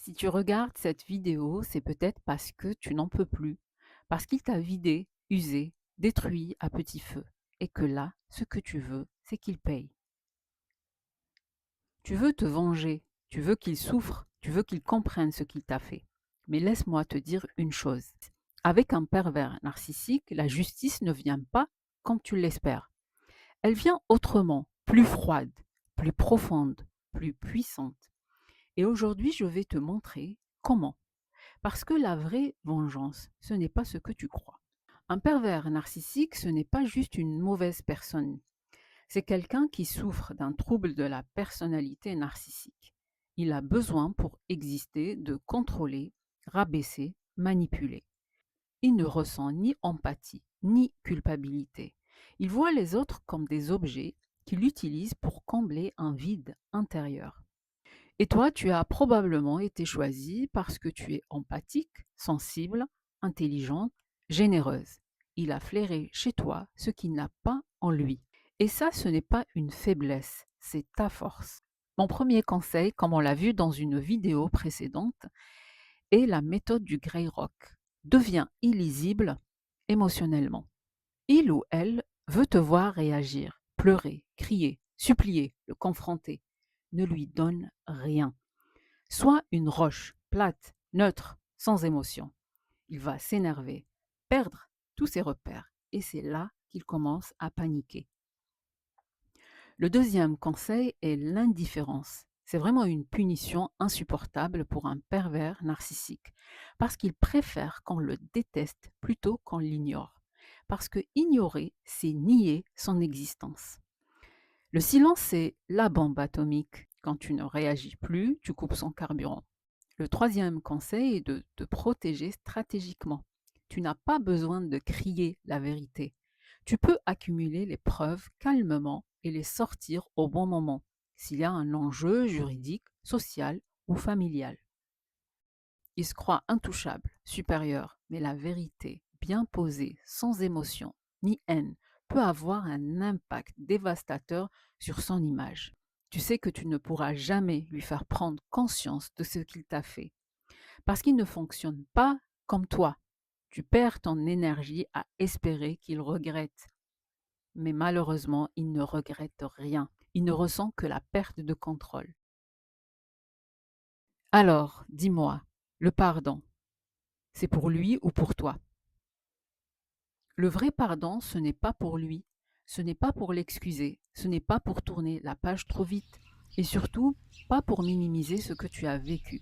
Si tu regardes cette vidéo, c'est peut-être parce que tu n'en peux plus, parce qu'il t'a vidé, usé, détruit à petit feu, et que là, ce que tu veux, c'est qu'il paye. Tu veux te venger, tu veux qu'il souffre, tu veux qu'il comprenne ce qu'il t'a fait. Mais laisse-moi te dire une chose. Avec un pervers narcissique, la justice ne vient pas comme tu l'espères. Elle vient autrement, plus froide, plus profonde, plus puissante. Et aujourd'hui, je vais te montrer comment. Parce que la vraie vengeance, ce n'est pas ce que tu crois. Un pervers narcissique, ce n'est pas juste une mauvaise personne. C'est quelqu'un qui souffre d'un trouble de la personnalité narcissique. Il a besoin pour exister de contrôler, rabaisser, manipuler. Il ne ressent ni empathie, ni culpabilité. Il voit les autres comme des objets qu'il utilise pour combler un vide intérieur. Et toi, tu as probablement été choisie parce que tu es empathique, sensible, intelligente, généreuse. Il a flairé chez toi ce qu'il n'a pas en lui. Et ça, ce n'est pas une faiblesse, c'est ta force. Mon premier conseil, comme on l'a vu dans une vidéo précédente, est la méthode du Grey Rock. Deviens illisible émotionnellement. Il ou elle veut te voir réagir, pleurer, crier, supplier, le confronter. Ne lui donne rien. Sois une roche, plate, neutre, sans émotion. Il va s'énerver, perdre tous ses repères, et c'est là qu'il commence à paniquer. Le deuxième conseil est l'indifférence. C'est vraiment une punition insupportable pour un pervers narcissique, parce qu'il préfère qu'on le déteste plutôt qu'on l'ignore. Parce que ignorer, c'est nier son existence. Le silence, c'est la bombe atomique. Quand tu ne réagis plus, tu coupes son carburant. Le troisième conseil est de te protéger stratégiquement. Tu n'as pas besoin de crier la vérité. Tu peux accumuler les preuves calmement et les sortir au bon moment, s'il y a un enjeu juridique, social ou familial. Il se croit intouchable, supérieur, mais la vérité, bien posée, sans émotion ni haine, peut avoir un impact dévastateur sur son image. Tu sais que tu ne pourras jamais lui faire prendre conscience de ce qu'il t'a fait, parce qu'il ne fonctionne pas comme toi. Tu perds ton énergie à espérer qu'il regrette. Mais malheureusement, il ne regrette rien. Il ne ressent que la perte de contrôle. Alors, dis-moi, le pardon, c'est pour lui ou pour toi? Le vrai pardon, ce n'est pas pour lui, ce n'est pas pour l'excuser, ce n'est pas pour tourner la page trop vite, et surtout pas pour minimiser ce que tu as vécu.